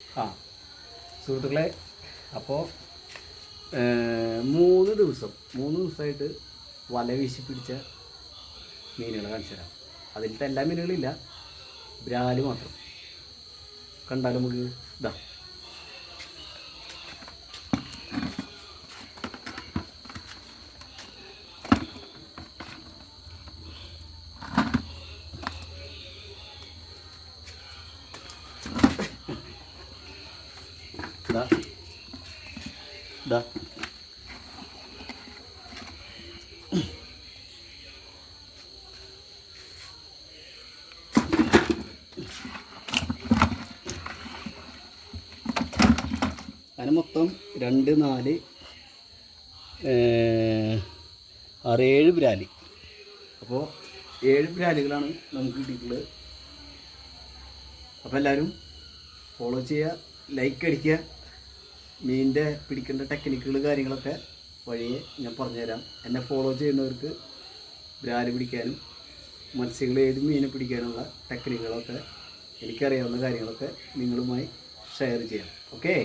ആ സുഹൃത്തുക്കളെ, അപ്പോൾ 3 ദിവസമായിട്ട് വല വീശി പിടിച്ച മീനുകളെ കാണിച്ചു തരാം. അതിലത്തെ എല്ലാ മീനുകളില്ല, ബ്രാല് മാത്രം. കണ്ടാലും നമുക്ക് ഇതാ ഇതാ ഇതാ അതിന് മൊത്തം 2, 4, 6, 7 ബ്രാലി. അപ്പോൾ 7 ബ്രാലുകളാണ് നമുക്ക് കിട്ടിയിട്ടുള്ളത്. അപ്പോൾ എല്ലാവരും ഫോളോ ചെയ്യുക, ലൈക്ക് അടിക്കുക. മീനിൻ്റെ പിടിക്കേണ്ട ടെക്നിക്കുകൾ കാര്യങ്ങളൊക്കെ വഴിയെ ഞാൻ പറഞ്ഞുതരാം. എന്നെ ഫോളോ ചെയ്യുന്നവർക്ക് ബ്രാല് പിടിക്കാനും മത്സ്യങ്ങൾ ഏത് മീനെ പിടിക്കാനുള്ള ടെക്നിക്കുകളൊക്കെ എനിക്കറിയാവുന്ന കാര്യങ്ങളൊക്കെ നിങ്ങളുമായി ഷെയർ ചെയ്യാം. ഓക്കേ.